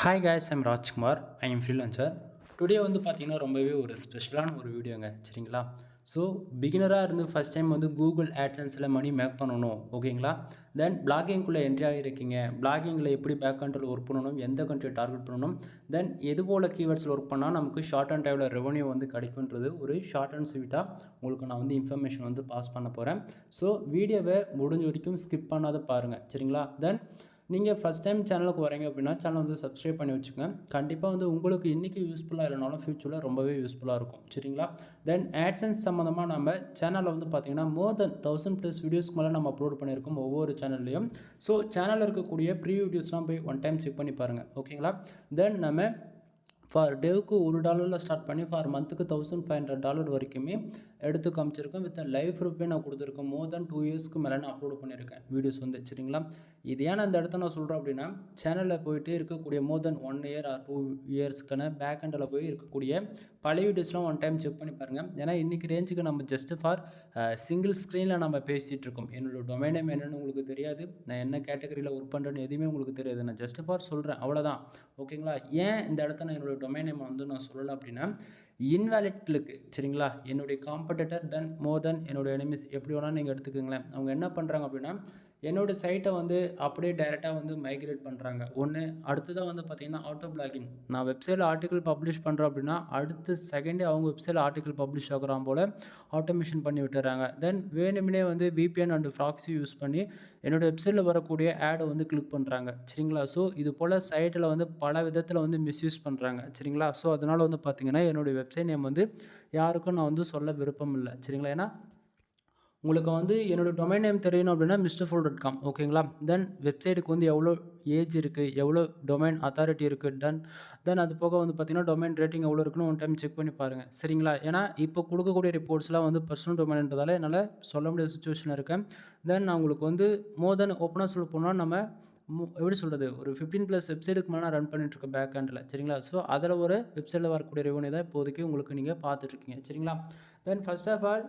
Hi guys, I'm Rajkumar. I am freelancer. Today வந்து பார்த்தீங்கன்னா ரொம்பவே ஒரு ஸ்பெஷலான ஒரு வீடியோங்க. சரிங்களா? ஸோ பிகினராக இருந்து ஃபஸ்ட் டைம் வந்து கூகுள் ஆட்சன்ஸில் மணி மேக் பண்ணணும். ஓகேங்களா? தென் பிளாகிங்குள்ளே என்ட்ரி ஆகிருக்கீங்க. பிளாகிங்கில் எப்படி பேக் கண்ட்ரில் ஒர்க் பண்ணணும், எந்த கண்ட்ரியை டார்கெட் பண்ணணும், தென் எது போல் கீவேர்ட்ஸில் ஒர்க் பண்ணால் நமக்கு ஷார்ட் அண்ட் டைமில் ரெவன்யூ வந்து கிடைக்குன்றது ஒரு ஷார்ட் அண்ட் ஸ்வீட்டாக உங்களுக்கு நான் வந்து இன்ஃபர்மேஷன் வந்து பாஸ் பண்ண போகிறேன். ஸோ வீடியோவை முடிஞ்ச வரைக்கும் ஸ்கிப் பண்ணாத பாருங்கள். சரிங்களா? தென் நீங்கள் ஃபஸ்ட் டைம் சேனலுக்கு வரீங்க அப்படின்னா சேனல் வந்து சப்ஸ்கிரைப் பண்ணி வச்சுக்கோங்க. கண்டிப்பாக வந்து உங்களுக்கு இன்றைக்கி யூஸ்ஃபுல்லாக இல்லைனாலும் ஃப்யூச்சரில் ரொம்பவே யூஸ்ஃபுல்லாக இருக்கும். சரிங்களா? தென் ஆட்சன்ஸ் சம்மந்தமாக நம்ம சேனலில் வந்து பார்த்திங்கன்னா மோர் தென் 1000+ வீடியோஸ்க்கு மேலே நம்ம அப்லோட் பண்ணியிருக்கோம் ஒவ்வொரு சேனல்லையும். ஸோ சேனலில் இருக்கக்கூடிய ப்ரீ வீடியோஸ்லாம் போய் ஒன் டைம் செக் பண்ணி பாருங்கள். ஓகேங்களா? தென் நம்ம ஃபார் டேவுக்கு $1 ஸ்டார்ட் பண்ணி ஃபார் மந்த்துக்கு $1500 வரைக்குமே எடுத்து காமிச்சிருக்கேன். வித் லைவ் ப்ரூஃபே நான் கொடுத்துருக்கேன். மோர் தென் 2 இயர்ஸ்க்கு மேலே நான் அப்லோட் பண்ணியிருக்கேன் வீடியோஸ் வந்து. சரிங்களா? இது ஏன் அந்த இடத்த நான் சொல்கிறேன் அப்படின்னா, சேனலில் போயிட்டு இருக்கக்கூடிய மோர் தென் 1 இயர் ஆர் 2 இயர்ஸ்க்கான பேக் எண்டில் போய் இருக்கக்கூடிய பழைய வீடியோஸ்லாம் ஒன் டைம் செக் பண்ணி பாருங்கள். ஏன்னா இன்றைக்கி ரேஞ்சுக்கு நம்ம ஜஸ்ட் ஃபார் சிங்கிள் ஸ்க்ரீனில் நம்ம பேசிகிட்டு இருக்கோம். என்னோடய டொமைன் நேம் என்னென்னு உங்களுக்கு தெரியாது, நான் என்ன கேட்டகரியில் ஒர்க் பண்ணுறேன்னு எதுவுமே உங்களுக்கு தெரியாது. நான் ஜஸ்ட் ஃபார் சொல்கிறேன், அவ்வளோதான். ஓகேங்களா? ஏன் இந்த இடத்த நான் என்னோடய டொமைன் நேம் வந்து நான் சொல்லலை அப்படின்னா, இன்வேலிட் கிளிக்கு. சரிங்களா? என்னுடைய காம்படிட்டர் தென் மோர் தென் என்னோடய எனிமிஸ் எப்படி வேணால் நீங்கள் எடுத்துக்கோங்களேன். அவங்க என்ன பண்ணுறாங்க அப்படின்னா, என்னோடய சைட்டை வந்து அப்படியே டைரெக்டாக வந்து மைக்ரேட் பண்ணுறாங்க. ஒன்று. அடுத்ததாக வந்து பார்த்திங்கன்னா ஆட்டோ பிளாகிங். நான் வெப்சைட்டில் ஆர்டிக்கல் பப்ளிஷ் பண்ணுறேன் அப்படின்னா அடுத்த செகண்டே அவங்க வெப்சைட்டில் ஆர்டிக்கல் பப்ளிஷ் ஆகிறான் போல் ஆட்டோமேஷன் பண்ணி விட்டுறாங்க. தென் வேணும்னே வந்து VPN அண்ட் ப்ராக்ஸி யூஸ் பண்ணி என்னோடய வெப்சைட்டில் வரக்கூடிய ஆடை வந்து கிளிக் பண்ணுறாங்க. சரிங்களா? ஸோ இது போல் சைட்டில் வந்து பல விதத்தில் வந்து மிஸ்யூஸ் பண்ணுறாங்க. சரிங்களா? ஸோ அதனால் வந்து பார்த்திங்கன்னா என்னுடைய வெப்சைட் நேம் வந்து யாருக்கும் நான் வந்து சொல்ல விருப்பம் இல்லை. சரிங்களா? ஏன்னா உங்களுக்கு வந்து என்னோடய டொமைன் நேம் தெரியணும் அப்படின்னா mrfull.com. ஓகேங்களா? தென் வெப்சைட்டுக்கு வந்து எவ்வளோ ஏஜ் இருக்குது, எவ்வளோ டொமைன் அத்தாரிட்டி இருக்குது, தென் அது போக வந்து பார்த்திங்கன்னா டொமைன் ரேட்டிங் எவ்வளோ இருக்குன்னு ஒன் டைம் செக் பண்ணி பாருங்கள். சரிங்களா? ஏன்னா இப்போ கொடுக்கக்கூடிய ரிப்போர்ட்ஸ்லாம் வந்து பர்சனல் டொமைன்றதால என்னால் சொல்ல முடியாத சுச்சுவேஷனில் இருக்கேன். தென் நான் உங்களுக்கு வந்து மோர் தென் ஓப்பனாக சொல்ல போனால் நம்ம எப்படி சொல்கிறது, ஒரு 15+ வெப்சைட்டுக்கு மேலே நான் ரன் பண்ணிட்டுருக்கேன் பேக் எண்டில். சரிங்களா? ஸோ அதில் ஒரு வெப்சைட்டில் வரக்கூடிய ரெவன்யூ தான் இப்போதைக்கு உங்களுக்கு நீங்கள் பார்த்துட்ருக்கீங்க. சரிங்களா? Then first of all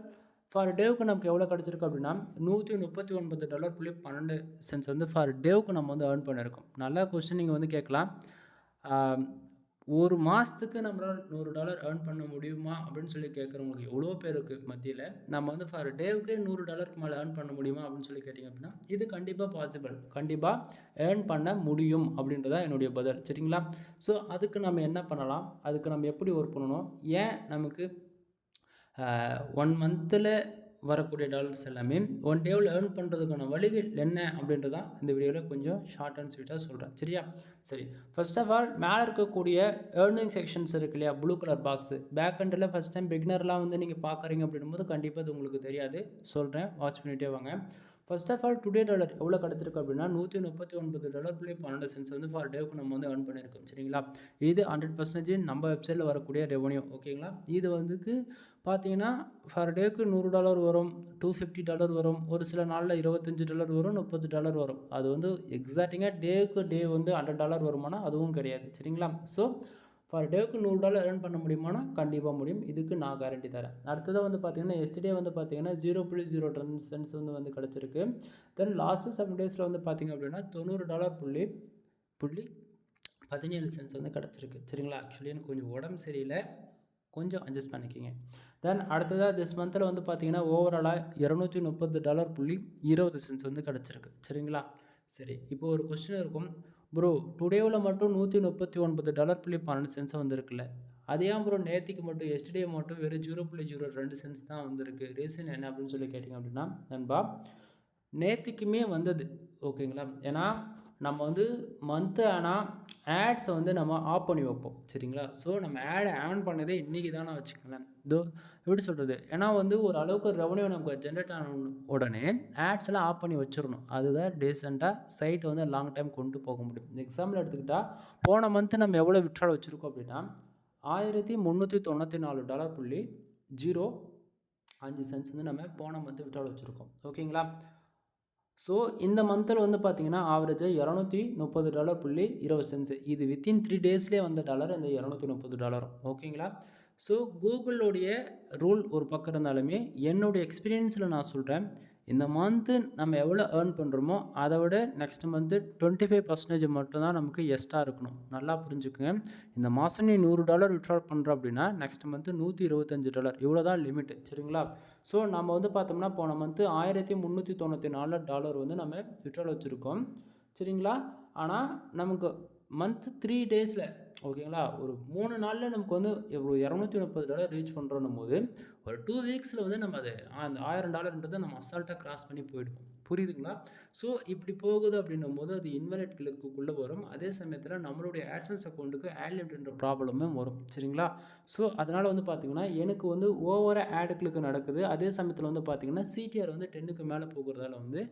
for டேவுக்கு நமக்கு எவ்வளோ கிடச்சிருக்கு அப்படின்னா $139.12 வந்து ஃபார் டேவுக்கு நம்ம வந்து ஏர்ன் பண்ணியிருக்கோம். நல்ல கொஸ்டின் நீங்கள் வந்து கேட்கலாம். ஒரு மாதத்துக்கு நம்மளால் $100 ஏர்ன் பண்ண முடியுமா அப்படின்னு சொல்லி கேட்குறவங்களுக்கு எவ்வளோ பேருக்கு மத்தியில் நம்ம வந்து ஃபார் டேவுக்கு $100 மேலே ஏர்ன் பண்ண முடியுமா அப்படின்னு சொல்லி கேட்டிங்க அப்படின்னா இது கண்டிப்பாக பாசிபிள். கண்டிப்பாக ஏர்ன் பண்ண முடியும் அப்படின்றதா என்னுடைய பதில். சரிங்களா? ஸோ அதுக்கு நம்ம என்ன பண்ணலாம், அதுக்கு நம்ம எப்படி ஒர்க் பண்ணணும், ஏன் நமக்கு 1 மந்தில் வரக்கூடிய டாலர்ஸ் எல்லாமே 1 டேவில் ஏர்ன் பண்ணுறதுக்கான வழிகள் என்ன அப்படின்றதான் இந்த வீடியோவில் கொஞ்சம் ஷார்ட் அண்ட் ஸ்வீட்டாக சொல்கிறேன். சரியா? சரி, ஃபர்ஸ்ட் ஆஃப் ஆல் மேலே இருக்கக்கூடிய ஏர்னிங் செக்ஷன்ஸ் இருக்கு இல்லையா, ப்ளூ கலர் பாக்ஸு. பேக் எண்டில் ஃபஸ்ட் டைம் பிகினர்லாம் வந்து நீங்கள் பார்க்குறீங்க அப்படின்னும்போது கண்டிப்பாக அது உங்களுக்கு தெரியாது. சொல்கிறேன், வாட்ச் பண்ணிகிட்டே வாங்க. First of all today dollar எவ்வளோ கிடச்சிருக்கு அப்படின்னா $139.12 வந்து ஃபார் டேவுக்கு நம்ம வந்து ஏர்ன் பண்ணியிருக்கோம். சரிங்களா? இது 100% நம்ம வெப்சைட்டில் வரக்கூடிய ரெவன்யூ. ஓகேங்களா? இது வந்துக்கு பார்த்தீங்கன்னா ஃபார் டேவுக்கு $100 வரும், $250 வரும், ஒரு சில நாளில் $25 வரும், $30 வரும். அது வந்து எக்ஸாக்டிங்காக டேவுக்கு டே வந்து $100 வருமானா அதுவும் கிடையாது. சரிங்களா? ஸோ ஃபார் டேவுக்கு $100 ஏர்ன் பண்ண முடியுமானா கண்டிப்பாக முடியும். இதுக்கு நான் கேரண்டி தரேன். அடுத்ததாக வந்து பார்த்திங்கன்னா எஸ்டர்டே வந்து பார்த்திங்கன்னா 0.02 வந்து கிடச்சிருக்கு. தென் லாஸ்ட்டு 7 டேஸில் வந்து பார்த்திங்க அப்படின்னா $90.17 வந்து கிடச்சிருக்கு. சரிங்களா? ஆக்சுவலி எனக்கு கொஞ்சம் உடம்பு சரியில்லை, கொஞ்சம் அட்ஜஸ்ட் பண்ணிக்கிங்க. தென் அடுத்ததாக திஸ் மந்தில் வந்து பார்த்திங்கன்னா ஓவராலாக $230.20 வந்து கிடச்சிருக்கு. சரிங்களா? சரி, இப்போ ஒரு கொஸ்டின் இருக்கும், ப்ரோ டுடேவில் மட்டும் $139.12 வந்துருக்குல்ல, அதே ப்ரோ நேற்றுக்கு மட்டும் எஸ்டர்டே மட்டும் வெறும் 0.02 தான் வந்திருக்கு, ரீசன் என்ன அப்படின்னு சொல்லி கேட்டிங்க அப்படின்னா நண்பா, நேற்றுக்குமே வந்தது. ஓகேங்களா? ஏன்னா நம்ம வந்து மந்த்து ஆனால் ஆட்ஸை வந்து நம்ம ஆஃப் பண்ணி வைப்போம். சரிங்களா? ஸோ நம்ம ஆடை ஆன் பண்ணதே இன்றைக்கி தானே வச்சுக்கங்களேன். எப்படி சொல்கிறது, ஏன்னா வந்து ஒரு அளவுக்கு ரெவன்யூ நமக்கு ஜென்ரேட் ஆன உடனே ஆட்ஸ்லாம் ஆஃப் பண்ணி வச்சிடணும். அதுதான் டீசெண்டாக சைட்டை வந்து லாங் டைம் கொண்டு போக முடியும். எக்ஸாம்பிள் எடுத்துக்கிட்டால் போன மந்த்து நம்ம எவ்வளோ விட்ரால் வச்சுருக்கோம் அப்படின்னா $1394.05 வந்து நம்ம போன மந்த்து விட்ரால் வச்சுருக்கோம். ஓகேங்களா? ஸோ இந்த மந்தில் வந்து பார்த்திங்கன்னா ஆவரேஜாக $230.20. இது வித்தின் 3 டேஸ்லேயே வந்த டாலர் இந்த $230. ஓகேங்களா? ஸோ கூகுளோடைய ரூல் ஒரு பக்கம் இருந்தாலுமே என்னுடைய எக்ஸ்பீரியன்ஸில் நான் சொல்கிறேன், இந்த மந்த்து நம்ம எவ்வளோ ஏர்ன் பண்ணுறோமோ அதை விட நெக்ஸ்ட் மந்த்து 25% மட்டும்தான் நமக்கு எக்ஸ்ட்ரா இருக்கணும். நல்லா புரிஞ்சுக்குங்க. இந்த மாதம் நீ $100 வித்ட்ரா பண்ணுற அப்படின்னா நெக்ஸ்ட் மந்த்து $125 இவ்வளோ தான் லிமிட்டு. சரிங்களா? ஸோ நம்ம வந்து பார்த்தோம்னா போன மந்த்து $1394 வந்து நம்ம வித்ட்ரால் வச்சுருக்கோம். சரிங்களா? ஆனால் நமக்கு மந்த் 3 டேஸில் ஓகேங்களா, ஒரு 3 நாளில் நமக்கு வந்து $230 ரீச் பண்ணுறோன்னும் போது ஒரு 2 வீக்ஸில் வந்து நம்ம அது அந்த $1000ன்றதை நம்ம அசால்ட்டாக கிராஸ் பண்ணி போயிடுவோம். புரியுதுங்களா? ஸோ இப்படி போகுது அப்படின்னும் போது அது இன்வாலிட் கிளிக்குள்ளே வரும். அதே சமயத்தில் நம்மளுடைய ஆட்சன்ஸ் அக்கௌண்ட்டுக்கு ஆட் லிமிட்ன்ற ப்ராப்ளமும் வரும். சரிங்களா? ஸோ அதனால் வந்து பார்த்திங்கன்னா எனக்கு வந்து ஓவராக ஆட் கிளிக்கு நடக்குது. அதே சமயத்தில் வந்து பார்த்திங்கன்னா சிடிஆர் வந்து 10க்கு மேலே போகிறதால வந்து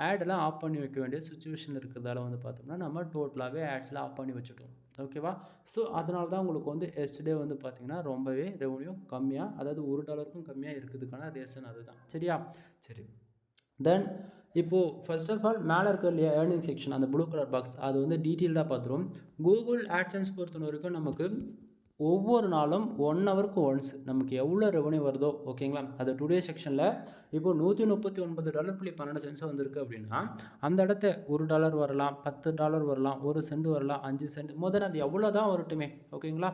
ஆடெல்லாம் ஆஃப் பண்ணி வைக்க வேண்டிய சுச்சுவேஷன் இருக்கிறதால வந்து பார்த்தோம்னா நம்ம டோட்டலாகவே ஆட்ஸ்லாம் ஆஃப் பண்ணி வச்சுட்டோம். ஓகேவா? ஸோ அதனால தான் உங்களுக்கு வந்து எஸ்டர்டே வந்து பார்த்திங்கன்னா ரொம்பவே ரெவன்யூ கம்மியாக, அதாவது $1க்கும் கம்மியாக இருக்கிறதுக்கான ரீசன் அதுதான். சரியா? சரி. தென் இப்போது ஃபர்ஸ்ட் ஆஃப் ஆல் மேலே இருக்க இல்லையா ஏர்னிங் செக்ஷன், அந்த ப்ளூ கலர் பாக்ஸ், அது வந்து டீட்டெயில்டாக பார்த்துரும். கூகுள் ஆட்சன்ஸ் பொறுத்த வரைக்கும் நமக்கு ஒவ்வொரு நாளும் 1 ஹவருக்கு ஒன்ஸ் நமக்கு எவ்வளோ ரெவன்யூ வருதோ ஓகேங்களா, அது டுடே செக்ஷனில் இப்போ $139.12 வந்திருக்கு அப்படின்னா அந்த இடத்த $1 வரலாம், $10 வரலாம், 1 சென்ட் வரலாம், 5 சென்ட் முதல்ல அது எவ்வளோ தான் வரட்டுமே. ஓகேங்களா?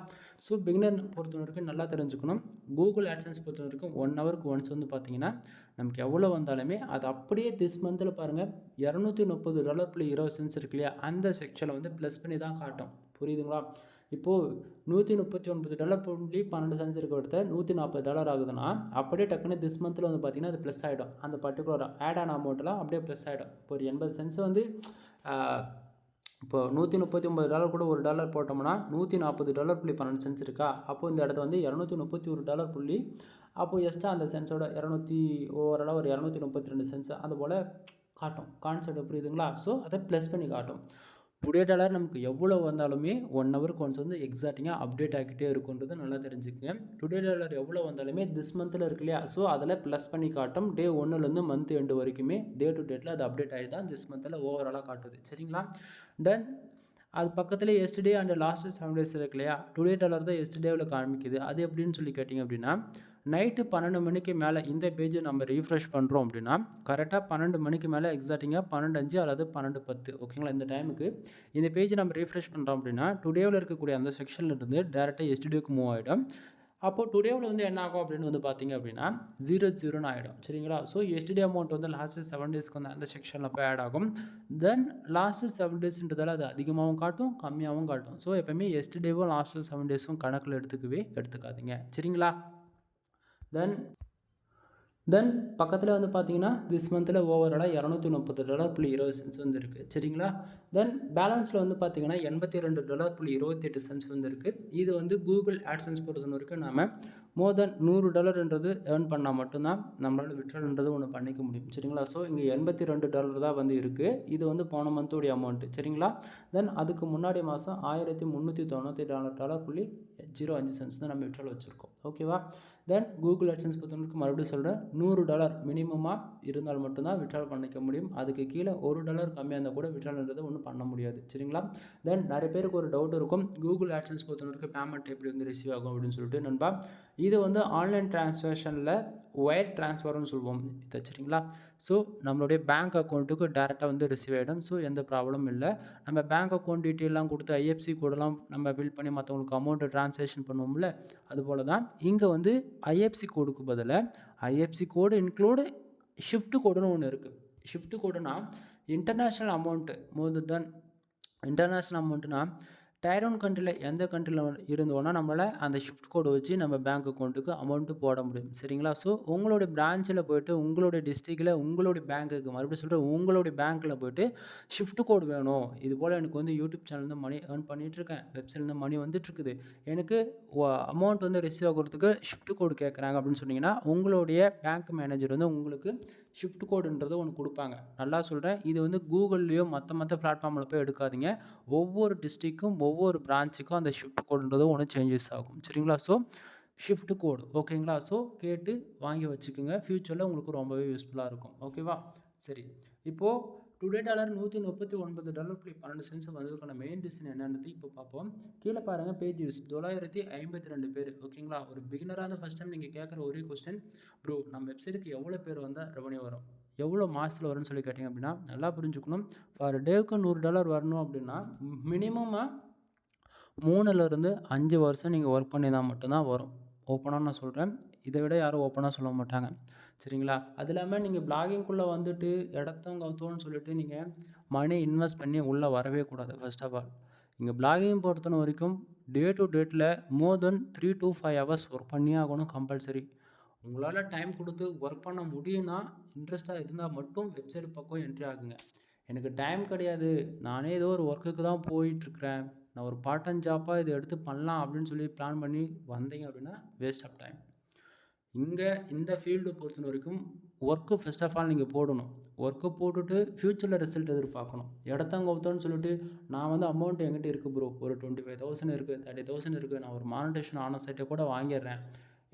ஸோ பிகினர் பொறுத்த வரைக்கும் நல்லா தெரிஞ்சுக்கணும். கூகுள் ஆட்சன்ஸ் பொறுத்த வரைக்கும் 1 ஹவருக்கு ஒன்ஸ் வந்து பார்த்தீங்கன்னா நமக்கு எவ்வளோ வந்தாலுமே அது அப்படியே திஸ் மந்தில் பாருங்கள் $230.20 இருக்கு இல்லையா, அந்த செக்ஷனில் வந்து ப்ளஸ் பண்ணி தான் காட்டும். புரியுதுங்களா? இப்போது $139.12 இருக்க இடத்த $140 ஆகுதுன்னா அப்படியே டக்குன்னு திஸ் மந்தில் வந்து பார்த்திங்கன்னா அது ப்ளஸ் ஆகிடும். அந்த பர்டிகுலர் ஆட் ஆன அமௌண்ட்லாம் அப்படியே ப்ளஸ் ஆகிடும். இப்போ ஒரு 80 சென்ட்ஸ் வந்து இப்போ $139 கூட $1 போட்டோம்னா $140.12 இருக்கா, அப்போது இந்த இடத்த வந்து $231 அப்போது எக்ஸ்ட்ரா அந்த சென்ஸோட ஓவராலாக ஒரு 232 சென்ஸ் அது போல் காட்டும். கான்செப்ட் புரியுதுங்களா? ஸோ அதை ப்ளஸ் பண்ணி காட்டும். டுடே டாலர் நமக்கு எவ்வளோ வந்தாலுமே 1 ஹவருக்கு ஒன்ஸ் வந்து எக்ஸாக்டிங்காக அப்டேட் ஆகிட்டே இருக்குன்றது நல்லா தெரிஞ்சுக்கங்க. டுடே டாலர் எவ்வளோ வந்தாலுமே திஸ் மந்தில் இருக்கு இல்லையா, ஸோ அதில் ப்ளஸ் பண்ணி காட்டும். டே 1லேருந்து மந்த் எண்டு வரைக்குமே டே டு டேட்டில் அது அப்டேட் ஆகி தான் திஸ் மந்தில் ஓவராலாக காட்டுது. சரிங்களா? தென் அது பக்கத்தில் எஸ்டர்டே அண்ட் லாஸ்ட்டு 7 டேஸ் இருக்கு இல்லையா, டுடே டாலர் தான் எஸ்டர்டேவில் காமிக்குது. அது எப்படின்னு சொல்லி கேட்டிங்க அப்படின்னா நைட்டு 12 மணிக்கு மேலே இந்த பேஜை நம்ம ரீஃப்ரெஷ் பண்ணுறோம் அப்படின்னா கரெக்டாக 12 மணிக்கு மேலே எக்ஸாக்டிங்காக 12:05 அல்லது 12:10 ஓகேங்களா, இந்த டைமுக்கு இந்த பேஜை நம்ம ரீஃப்ரெஷ் பண்ணுறோம் அப்படின்னா டுடேவில் இருக்கக்கூடிய அந்த செக்ஷன்லேருந்து டேரெக்டாக எஸ்டர்டேக்கு மூவ் ஆகிடும். அப்போது டுடேவில் வந்து என்ன ஆகும் அப்படின்னு வந்து பார்த்திங்க அப்படின்னா 0 ஆகிடும். சரிங்களா? ஸோ எஸ்டர்டே அமௌண்ட் வந்து லாஸ்ட்டு 7 டேஸ்க்கு வந்து அந்த செக்ஷனில் போய் ஆட் ஆகும். தென் லாஸ்ட்டு 7 டேஸ்ன்றதால அது அதிகமாகவும் காட்டும் கம்மியாகவும் காட்டும். ஸோ எப்போயுமே எஸ்டர்டேவும் லாஸ்ட்டு 7 டேஸும் கணக்கில் எடுத்துக்காதீங்க. சரிங்களா? தென் பக்கத்தில் வந்து பார்த்தீங்கன்னா திஸ் மந்தில் ஓவராலாக $230.20 வந்து இருக்குது. சரிங்களா? தென் பேலன்ஸில் வந்து பார்த்தீங்கன்னா $82.28 வந்து இருக்குது. இது வந்து கூகுள் ஆட்சன்ஸ் பொறுத்த வரைக்கும் நாம் மோர் தென் $100ன்றது ஏர்ன் பண்ணால் மட்டும்தான் நம்மளால் விட்ரால்ன்றது ஒன்று பண்ணிக்க முடியும். சரிங்களா? ஸோ இங்கே $82 தான் வந்து இருக்குது. இது வந்து போன மந்தோடைய அமௌண்ட்டு. சரிங்களா? தென் அதுக்கு முன்னாடி மாதம் $1394.05 தான் நம்ம விட்ரால் வச்சுருக்கோம். ஓகேவா? தென் கூகுள் ஆட்சன்ஸ் பொறுத்தவரைக்கும் மறுபடியும் சொல்கிறேன், $100 மினிமமாக இருந்தால் மட்டும்தான் விட்ரால் பண்ணிக்க முடியும். அதுக்கு கீழே $1 கம்மியாக இருந்தால் கூட விட்ரால்ன்றது ஒன்றும் பண்ண முடியாது. சரிங்களா? தென் நிறைய பேருக்கு ஒரு டவுட் இருக்கும், கூகுள் ஆட்சன்ஸ் பொறுத்தவரைக்கும் பேமெண்ட் எப்படி வந்து ரிசீவ் ஆகும் அப்படின்னு சொல்லிட்டு. நண்பா, இது வந்து ஆன்லைன் டிரான்சாக்ஷனில் ஒயர் ட்ரான்ஸ்ஃபர்னு சொல்லுவோம் இதை. சரிங்களா? ஸோ நம்மளுடைய பேங்க் அக்கௌண்ட்டுக்கு டேரெக்டாக வந்து ரிசீவ் ஆகிடும். ஸோ எந்த ப்ராப்ளமும் இல்லை. நம்ம பேங்க் அக்கௌண்ட் டீட்டெயிலாம் கொடுத்து ஐஎஃப்சி கோடெல்லாம் நம்ம ஃபில் பண்ணி மற்றவங்களுக்கு அமௌண்ட்டு ட்ரான்சாக்ஷன் பண்ணுவோம்ல, அதுபோல் தான் இங்கே வந்து ஐஎஃப்சி கோடுக்கு பதிலாக ஐஎஃப்சி கோடு இன்க்ளூடு ஷிஃப்ட் கோடுன்னு ஒன்று இருக்குது. ஷிஃப்ட் கோடுனா இன்டர்நேஷ்னல் அமௌண்ட்டு மோர் தென் இன்டர்நேஷ்னல் அமௌண்ட்டுனா டயர் 1 கண்ட்ரியில் எந்த கண்ட்ரியில் இருந்தோன்னா நம்மளால் அந்த ஷிஃப்ட் கோடு வச்சு நம்ம பேங்க் அக்கௌண்ட்டுக்கு அமௌண்ட்டு போட முடியும். சரிங்களா? ஸோ உங்களுடைய பிரான்ச்சில் போய்ட்டு உங்களுடைய டிஸ்ட்ரிக்டில் உங்களுடைய பேங்க்குக்கு மறுபடியும் சொல்கிறேன், உங்களுடைய பேங்க்கில் போய்ட்டு ஷிஃப்ட் கோடு வேணும், இது போல் எனக்கு வந்து யூடியூப் சேனல்லேருந்து மணி ஏர்ன் பண்ணிகிட்ருக்கேன், வெப்சைட்லேருந்து மணி வந்துட்டுருக்குது, எனக்கு அமௌண்ட் வந்து ரிசீவ் ஆகிறதுக்கு ஷிஃப்ட் கோடு கேட்குறாங்க அப்படின்னு சொன்னிங்கன்னா உங்களுடைய பேங்க் மேனேஜர் வந்து உங்களுக்கு ஷிஃப்ட் கோடுன்றது ஒன்று கொடுப்பாங்க. நல்லா சொல்கிறேன், இது வந்து கூகுள்லேயோ மற்ற பிளாட்ஃபார்மில் போய் எடுக்காதீங்க. ஒவ்வொரு டிஸ்ட்ரிக்கும் ஒவ்வொரு பிரான்ச்சுக்கும் அந்த ஷிஃப்ட் கோடுன்றது ஒன்று சேஞ்சஸ் ஆகும். சரிங்களா? ஸோ ஷிஃப்ட் கோடு ஓகேங்களா? ஸோ கேட்டு வாங்கி வச்சுக்கோங்க, ஃப்யூச்சரில் உங்களுக்கு ரொம்பவே யூஸ்ஃபுல்லாக இருக்கும். ஓகேவா? சரி, இப்போது டுடே டாலர் $139.12 வந்ததுக்கான மெயின் ரீசன் என்னன்றது இப்போ பார்ப்போம். கீழே பாருங்கள், பேஜ் வியூஸ் 952 பேர். ஓகேங்களா? ஒரு பிகினராக ஃபஸ்ட் டைம் நீங்கள் கேட்குற ஒரே கொஸ்டின், ப்ரோ நம்ம வெப்சைட்டுக்கு எவ்வளோ பேர் வந்தால் ரெவன்யூ வரும், எவ்வளோ மாதத்தில் வரும்னு சொல்லி கேட்டிங்க அப்படின்னா நல்லா புரிஞ்சுக்கணும். ஃபார் டேவுக்கு $100 வரணும் அப்படின்னா மினிமமாக 3லேருந்து 5 வருஷம் நீங்கள் ஒர்க் பண்ணி தான் மட்டும்தான் வரும். ஓப்பனாக நான் சொல்கிறேன். இதை விட யாரும் ஓப்பனாக சொல்ல மாட்டாங்க. சரிங்களா? அது இல்லாமல் நீங்கள் பிளாகிங்குள்ளே வந்துட்டு இடத்தங்கவுத்தோன்னு சொல்லிட்டு நீங்கள் மணி இன்வெஸ்ட் பண்ணி உள்ளே வரவே கூடாது. ஃபர்ஸ்ட் ஆஃப் ஆல் இங்கே பிளாகிங் பொறுத்தன வரைக்கும் டே டு டேட்டில் மோர் தென் 3 to 5 ஹவர்ஸ் ஒர்க் பண்ணியே ஆகணும் கம்பல்சரி. உங்களால் டைம் கொடுத்து ஒர்க் பண்ண முடியும்னா இன்ட்ரெஸ்ட்டாக இருந்தால் மட்டும் வெப்சைட் பக்கம் என்ட்ரி ஆகுங்க. எனக்கு டைம் கிடையாது, நானே ஏதோ ஒரு ஒர்க்குக்கு தான் போயிட்டுருக்கிறேன், நான் ஒரு பார்ட் டைம் ஜாப்பாக இதை எடுத்து பண்ணலாம் அப்படின்னு சொல்லி பிளான் பண்ணி வந்தீங்க அப்படின்னா வேஸ்ட் ஆஃப் டைம். இங்கே இந்த ஃபீல்டு பொறுத்த வரைக்கும் ஒர்க்கு ஃபர்ஸ்ட் ஆஃப் ஆல் நீங்கள் போடணும். ஒர்க்கு போட்டுட்டு ஃப்யூச்சரில் ரிசல்ட் எதிர்பார்க்கணும். இடத்தங்கவுத்தோன்னு சொல்லிட்டு நான் வந்து அமௌண்ட் என்கிட்ட இருக்குது ப்ரோ, ஒரு 25,000 இருக்குது, 30,000 இருக்குது, நான் ஒரு மானிட்டேஷன் ஆன சைட்டை கூட வாங்கிடுறேன்,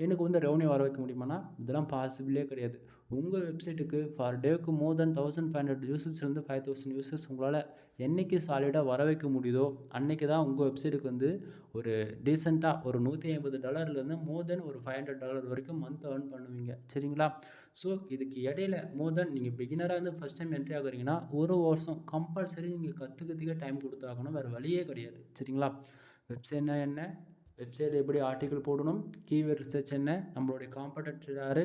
எனக்கு வந்து ரெவன்யூ வர வைக்க முடியுமானா இதெல்லாம் பாசிபிளே கிடையாது. உங்கள் வெப்சைட்டுக்கு ஃபார் டேவுக்கு மோர் தென் 1500 யூசர்ஸ்லேருந்து 5000 யூசர்ஸ் உங்களால் என்றைக்கு சாலிடாக வர வைக்க முடியுதோ அன்றைக்கி தான் உங்கள் வெப்சைட்டுக்கு வந்து ஒரு டீசெண்டாக ஒரு $150 மோர் தென் ஒரு $500 வரைக்கும் மந்த் ஏர்ன் பண்ணுவீங்க. சரிங்களா? ஸோ இதுக்கு இடையில மோர் தென் நீங்கள் பிகினராக வந்து ஃபஸ்ட் டைம் என்ட்ரி ஆகுறீங்கன்னா ஒரு வருஷம் கம்பல்சரி நீங்கள் கற்றுக்கிறதுக்கே டைம் கொடுத்தாகணும், வேறு வழியே கிடையாது. சரிங்களா? வெப்சைட்னா என்ன, வெப்சைட் எப்படி ஆர்டிக்கல் போடணும், கீவேர்ட் ரிசர்ச் என்ன, நம்மளுடைய காம்படிட்டர் யார்,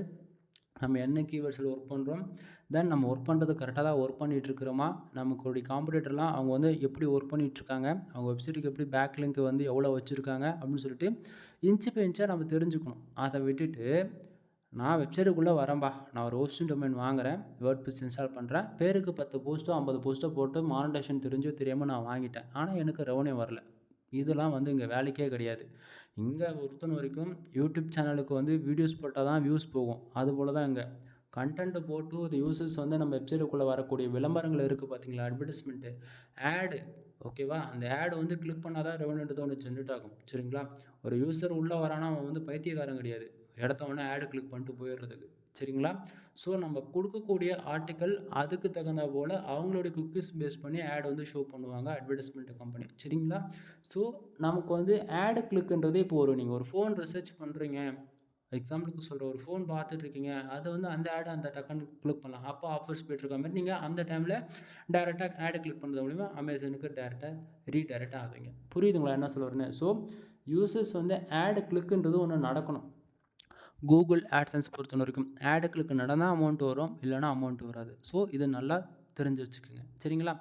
நம்ம என்ன கீவேர்ட்ஸில் ஒர்க் பண்ணுறோம், தென் நம்ம ஒர்க் பண்ணுறது கரெக்டாக தான் ஒர்க் பண்ணிகிட்ருக்குறோமா, நமக்குடைய காம்படிட்டர்லாம் அவங்க வந்து எப்படி ஒர்க் பண்ணிகிட்ருக்காங்க, அவங்க வெப்சைட்டுக்கு எப்படி பேக் லிங்க் வந்து எவ்வளோ வச்சுருக்காங்க அப்படின்னு சொல்லிட்டு இன்ச்சு பை இன்ச்சாக நம்ம தெரிஞ்சுக்கணும். அதை விட்டுட்டு நான் வெப்சைட்டுக்குள்ளே வரேன்பா, நான் ஒரு ஹோஸ்டிங் டொமைன் வாங்குகிறேன், வேர்ட்பிரஸ் இன்ஸ்டால் பண்ணுறேன், பேருக்கு 10 போஸ்ட்டோ 50 போஸ்ட்டோ போட்டு மானிட்டேஷன் தெரிஞ்சோ தெரியாமல் நான் வாங்கிட்டேன், ஆனால் எனக்கு ரெவன்யூ வரல. இதெல்லாம் வந்து இங்கே வேலைக்கே கிடையாது. இங்கே பொறுத்தன வரைக்கும் யூடியூப் சேனலுக்கு வந்து வீடியோஸ் போட்டால் தான் வியூஸ் போகும். அதுபோல் தான் இங்கே கண்டென்ட்டு போட்டு ஒரு யூசர்ஸ் வந்து நம்ம வெப்சைட்டுக்குள்ளே வரக்கூடிய விளம்பரங்கள் இருக்குது பார்த்தீங்களா, அட்வர்டைஸ்மெண்ட்டு, ஆடு, ஓகேவா, அந்த ஆடு வந்து கிளிக் பண்ணால் தான் ரெவன்யூன்றது ஒன்று ஜென்ரேட் ஆகும். சரிங்களா? ஒரு யூசர் உள்ளே வரானா அவன் வந்து பைத்தியக்காரன் கிடையாது, இடத்த உடனே ஆடு கிளிக் பண்ணிட்டு போயிடுறதுக்கு. சரிங்களா? ஸோ நம்ம கொடுக்கக்கூடிய ஆர்டிக்கல் அதுக்கு தகுந்த போல் அவங்களுடைய குக்கீஸ் பேஸ் பண்ணி ஆட் வந்து ஷோ பண்ணுவாங்க அட்வர்டைஸ்மெண்ட் கம்பெனி. சரிங்களா? ஸோ நமக்கு வந்து ஆடு கிளிக்குன்றது இப்போ நீங்கள் ஒரு ஃபோன் ரிசர்ச் பண்ணுறீங்க, எக்ஸாம்பிளுக்கு சொல்கிற ஒரு ஃபோன் பார்த்துட்ருக்கீங்க, அதை வந்து அந்த ஆடு அந்த டக்குன்னு கிளிக் பண்ணலாம், அப்போ ஆஃபர்ஸ் போய்ட்டுருக்க மாதிரி நீங்கள் அந்த டைமில் டேரெக்டாக ஆடு கிளிக் பண்ணுறது மூலிமா அமேசானுக்கு டேரெக்டாக ரீடைரக்டாக ஆவீங்க. புரியுதுங்களா என்ன சொல்கிறேன்னு? ஸோ யூசர்ஸ் வந்து ஆடு கிளிக்குன்றது ஒன்று நடக்கணும். கூகுள் ஆட்சன்ஸ் பொறுத்த வரைக்கும் ஆடு கிளிக் நடந்தால் அமௌண்ட் வரும், இல்லைனா அமௌண்ட் வராது. ஸோ இது நல்லா தெரிஞ்சு வச்சுக்கோங்க. சரிங்களா?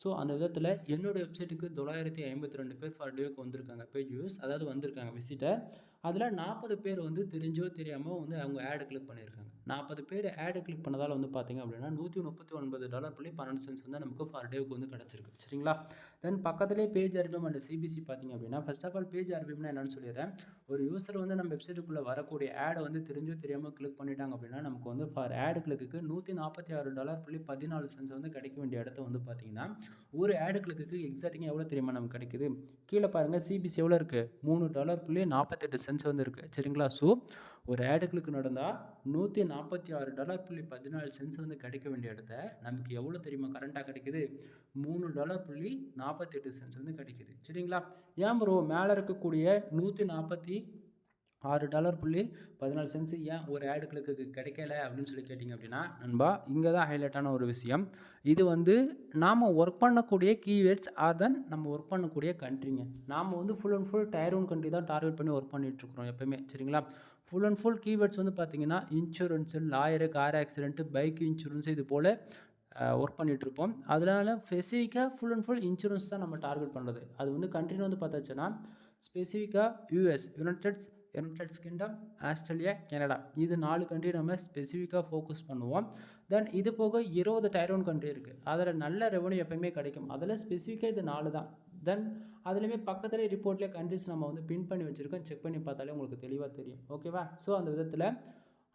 ஸோ அந்த விதத்தில் என்னோடய வெப்சைட்டுக்கு 952 பேர் ஃபார் டேவுக்கு வந்திருக்காங்க, பேஜ் வியூஸ், அதாவது வந்திருக்காங்க விசிட்டர். அதில் 40 பேர் வந்து தெரிஞ்சோ தெரியாமல் வந்து அவங்க ஆடு கிளிக் பண்ணியிருக்காங்க. 40 பேர் ஆடு கிளிக் பண்ணதால் வந்து பார்த்திங்க அப்படின்னா $139.12 வந்து நமக்கு ஃபார் டேவுக்கு வந்து கிடச்சிருக்கு. சரிங்களா? தென் பக்கத்துலேயே பேஜ் ஆர்பிஎம் அண்ட் சிபிசி பார்த்திங்க அப்படின்னா ஃபர்ஸ்ட் ஆஃப் ஆல் பேஜ் ஆர்பிஎம்னா என்னென்னு சொல்லிடுறேன். ஒரு யூசர் வந்து நம்ம வெப்சைட்டுக்குள்ளே வரக்கூடிய ஆடை வந்து தெரிஞ்சோ தெரியாமல் கிளிக் பண்ணிட்டாங்க அப்படின்னா நமக்கு வந்து ஃபார் ஆடு கிளிக்கு $146.14 வந்து கிடைக்க வேண்டிய இடத்த வந்து பார்த்திங்கன்னா ஒரு ஆடு கிளிக்கு எக்ஸாக்டிங்காக எவ்வளோ தெரியுமா நமக்கு கிடைக்குது? கீழே பாருங்கள், சிபிசி எவ்வளோ இருக்குது, $3.48 வந்து இருக்குது. சரிங்களா? ஸோ ஒரு ஆடு கிளிக் நடந்தால் $146.14 வந்து கிடைக்க வேண்டிய இடத்த நமக்கு எவ்வளோ தெரியுமா கரண்ட்டாக கிடைக்குது? $3.48 வந்து கிடைக்குது. சரிங்களா? ஏன் ப்ரோ மேலே இருக்கக்கூடிய $146.14 ஏன் ஒரு ஆடு கிளிக்கு கிடைக்கல அப்படின்னு சொல்லி கேட்டிங்க அப்படின்னா நண்பா, இங்கே தான் ஹைலைட்டான ஒரு விஷயம். இது வந்து நாம் ஒர்க் பண்ணக்கூடிய கீவேர்ட்ஸ் ஆர் தென் நம்ம ஒர்க் பண்ணக்கூடிய கண்ட்ரிங்க. நாம் வந்து full and full tier 1 country தான் டார்கெட் பண்ணி ஒர்க் பண்ணிகிட்ருக்குறோம் எப்போயுமே. சரிங்களா? ஃபுல் அண்ட் ஃபுல் கீவேர்ட்ஸ் வந்து பார்த்திங்கன்னா insurance, lawyer, car accident, bike insurance, இது போல் ஒர்க் பண்ணிகிட்ருப்போம். அதனால் ஸ்பெசிஃபிக்காக ஃபுல் அண்ட் ஃபுல் இன்சூரன்ஸ் தான் நம்ம டார்கெட் பண்ணுறது. அது வந்து கண்ட்ரின்னு வந்து பார்த்தாச்சுன்னா ஸ்பெசிஃபிக்காக US, United kingdom, Australia, Canada, இது 4 கண்ட்ரி நம்ம ஸ்பெசிஃபிக்காக ஃபோக்கஸ் பண்ணுவோம். தென் இது போக 20 டயர் 1 கண்ட்ரி இருக்குது, அதில் நல்ல ரெவன்யூ எப்போயுமே கிடைக்கும். அதில் ஸ்பெசிஃபிக்காக இது 4 தான். தென் அதுலேயுமே பக்கத்துலேயே ரிப்போர்ட்லேயே கண்ட்ரிஸ் நம்ம வந்து பின் பண்ணி வச்சுருக்கோம், செக் பண்ணி பார்த்தாலே உங்களுக்கு தெளிவாக தெரியும். ஓகேவா? ஸோ அந்த விதத்தில்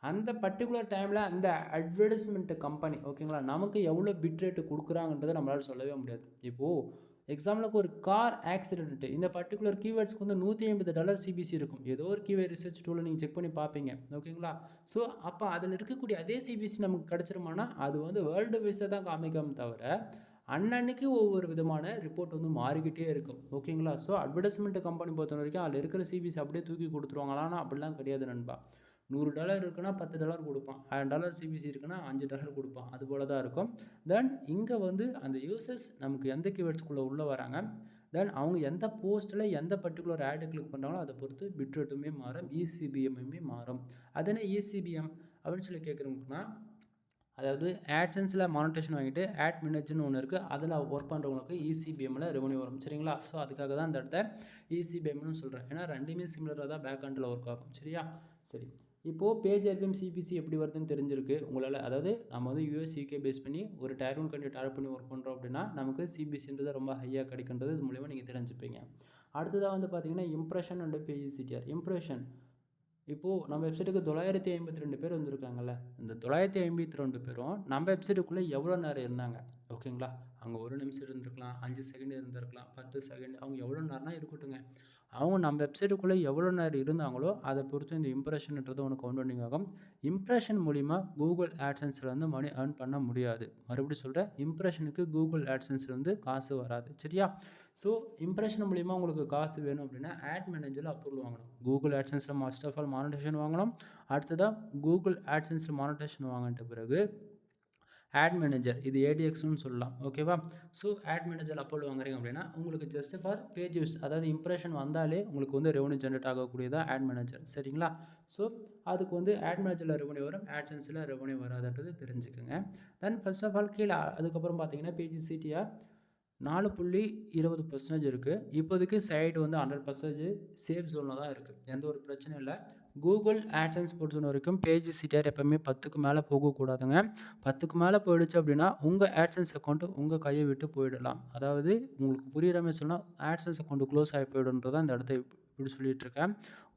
அந்த பர்டிகுலர் டைமில் அந்த அட்வர்டைஸ்மெண்ட் கம்பெனி, ஓகேங்களா, நமக்கு எவ்வளோ பிட் ரேட்டு கொடுக்குறாங்கன்றதை நம்மளால் சொல்லவே முடியாது. இப்போது எக்ஸாம்பிளுக்கு ஒரு கார் ஆக்சிடென்ட்டு, இந்த பர்டிகுலர் கீவேர்ட்ஸ்க்கு வந்து $150 சிபிசி இருக்கும். ஏதோ ஒரு கீவேர்ட் ரிசர்ச் டூலில் நீங்கள் செக் பண்ணி பார்ப்பீங்க. ஓகேங்களா? ஸோ அப்போ அதில் இருக்கக்கூடிய அதே சிபிசி நமக்கு கிடச்சிருமானா அது வந்து வேர்ல்டு வைஸாக தான் காமிக்காமல் தவிர அன்னன்னைக்கு ஒவ்வொரு விதமான ரிப்போர்ட் வந்து மாறிக்கிட்டே இருக்கும். ஓகேங்களா? ஸோ அட்வர்டைஸ்மெண்ட் கம்பெனி பொறுத்த வரைக்கும் அதில் இருக்கிற சிபிசி அப்படியே தூக்கி கொடுத்துருவாங்களான்னா அப்படிலாம் கிடையாது நண்பா. $100 இருக்குன்னா $10 கொடுப்பான், $1000 சிபிசி இருக்குன்னா $5 கொடுப்பான். அது போல தான் இருக்கும். தென் இங்கே வந்து அந்த யூசர்ஸ் நமக்கு எந்த கீவேர்ட்ஸ்குள்ளே உள்ளே வராங்க, தென் அவங்க எந்த போஸ்ட்டில் எந்த பர்டிகுலர் ஆடு கிளிக் பண்ணுறாங்களோ அதை பொறுத்து பிட்ரேட்டுமே மாறும், இசிபிஎம்மே மாறும். அது என்ன இசிபிஎம் அப்படின்னு சொல்லி கேட்குறவங்கன்னா, அதாவது ஆட்சன்ஸில் மானிட்டேஷன் வாங்கிட்டு ஆட் மேனேஜர்னு ஒன்று இருக்குது, அதில் ஒர்க் பண்ணுறவங்களுக்கு இசிபிஎம்மில் ரெவன்யூ வரும். சரிங்களா? ஸோ அதுக்காக தான் இந்த இடத்த இசிபிஎம்னு சொல்கிறேன். ஏன்னா ரெண்டுமே சிமிலராக தான் பேக் ஹேண்டில் ஒர்க் ஆகும். சரியா? சரி, இப்போது பேஜ் ஆல்பம் சிபிசி எப்படி வருதுன்னு தெரிஞ்சிருக்கு உங்களால். அதாவது நம்ம வந்து யூஎஸ் யூகே பேஸ் பண்ணி ஒரு டயர் 1 கண்ட்ரி டார்கெட் பண்ணி ஒர்க் பண்ணுறோம் அப்படின்னா நமக்கு சிபிசின்றது ரொம்ப ஹையாக கிடைக்கின்றது இது மூலிமா நீங்கள் தெரிஞ்சுப்பீங்க. அடுத்ததாக வந்து பார்த்தீங்கன்னா impression and page CTR. Impression இப்போது நம்ம வெப்சைட்டுக்கு 952 பேர் வந்திருக்காங்கல்ல, இந்த 952 பேரும் நம்ம வெப்சைட்டுக்குள்ளே எவ்வளோ நேரம் இருந்தாங்க, ஓகேங்களா? அவங்க 1 நிமிஷம் இருந்திருக்கலாம், 5 செகண்ட் இருந்திருக்கலாம், 10 செகண்ட், அவங்க எவ்வளோ நேரம்னா இருக்கட்டுங்க. அவங்க நம்ம வெப்சைட்டுக்குள்ளே எவ்வளோ நேரம் இருந்தாங்களோ அதை பொறுத்து இந்த இம்ப்ரெஷன்ன்றது ஒன்று கவுண்டிங் ஆகும். இம்ப்ரெஷன் மூலிமா கூகுள் ஆட்சன்ஸில் வந்து மணி ஏர்ன் பண்ண முடியாது. மறுபடியும் சொல்கிறேன், இம்ப்ரெஷனுக்கு கூகுள் ஆட்சன்ஸில் வந்து காசு வராது. சரியா? ஸோ இம்ப்ரெஷன் மூலிமா உங்களுக்கு காசு வேணும் அப்படின்னா ஆட் மேனேஜரில் அப்ரூவல் வாங்கணும். கூகுள் ஆட்சன்ஸில் ஃபர்ஸ்ட் ஆஃப் ஆல் மானிட்டேஷன் வாங்கணும். அடுத்ததாக கூகுள் ஆட்சன்ஸில் மானிட்டேஷன் வாங்கிட்ட பிறகு ஆட் மேனேஜர், இது ஏடிஎக்ஸ்னு சொல்லலாம், ஓகேவா? ஸோ ஆட் மேனேஜர் அப்ரூவல் வாங்குறீங்க அப்படின்னா உங்களுக்கு ஜஸ்ட் ஃபார் பேஜ் வியூஸ், அதாவது இம்ப்ரெஷன் வந்தாலே உங்களுக்கு வந்து ரெவன்யூ ஜென்ரேட் ஆகக்கூடியதான் ஆட் மேனேஜர். சரிங்களா? ஸோ அதுக்கு வந்து ஆட் மேனேஜரில் ரெவன்யூ வரும், ஆட்சன்ஸில் ரெவன்யூ வராதுன்றது தெரிஞ்சுக்குங்க. தென் ஃபர்ஸ்ட் ஆஃப் ஆல் கீழே அதுக்கப்புறம் பார்த்தீங்கன்னா பேஜ் சிடிஆர் 4.20% இருக்குது. இப்போதைக்கு சைடு வந்து 100% சேஃப் ஜோனில் தான் இருக்குது, எந்த ஒரு பிரச்சனையும் இல்லை. கூகுள் ஆட்சன்ஸ் பொறுத்த வரைக்கும் பேஜ் சிடிஆர் எப்போவுமே 10க்கு மேலே போகக்கூடாதுங்க. 10க்கு மேலே போயிடுச்சு அப்படின்னா உங்கள் ஆட்சன்ஸ் அக்கௌண்ட்டு உங்கள் கையை விட்டு போயிடலாம். அதாவது உங்களுக்கு புரிகிற மாதிரி சொன்னால் ஆட்சன்ஸ் அக்கௌண்ட்டு க்ளோஸ் ஆகி போயிடுன்றதான் இந்த இடத்த இப்படி சொல்லிகிட்ருக்கேன்.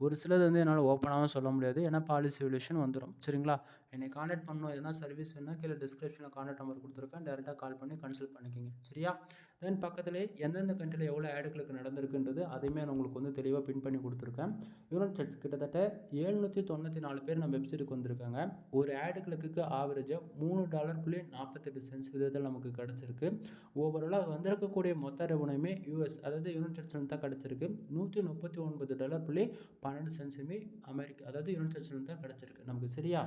ஒரு சிலது வந்து என்னால் ஓப்பனாகவும் சொல்ல முடியாது, ஏன்னா பாலிசி விலேஷன் வந்துடும். சரிங்களா? என்னை கான்டாக்ட் பண்ணணும், எதனா சர்வீஸ் வேணால் கீழே டிஸ்கிரிப்ஷனில் கான்டாக்ட் நம்பர் கொடுத்துருக்கேன், டேரெக்டாக கால் பண்ணி கன்சல்ட் பண்ணிக்கிங்க. சரியா? தென் பக்கத்துலேயே எந்தெந்த கண்ட்ரியில் எவ்வளோ ஆடுகளுக்கு நடந்திருக்குன்றது அதையுமே நான் உங்களுக்கு வந்து தெளிவாக பின் பண்ணி கொடுத்துருக்கேன். யூனிட் செட்ஸ் கிட்டத்தட்ட 794 பேர் நம்ம வெப்சைட்டுக்கு வந்திருக்காங்க. ஒரு ஆடுகளுக்கு ஆவரேஜாக $3.48 விதத்தில் நமக்கு கிடச்சிருக்கு. ஓவராலாக வந்திருக்கக்கூடிய மொத்த ரெவன்யூமே யூஎஸ், அதாவது யுனைடெட் ஸ்டேட்ஸ் தான் கிடச்சிருக்கு. $139.12 அமெரிக்கா, அதாவது யுனைடெட் ஸ்டேட்ஸ் தான் கிடச்சிருக்கு நமக்கு. சரியா?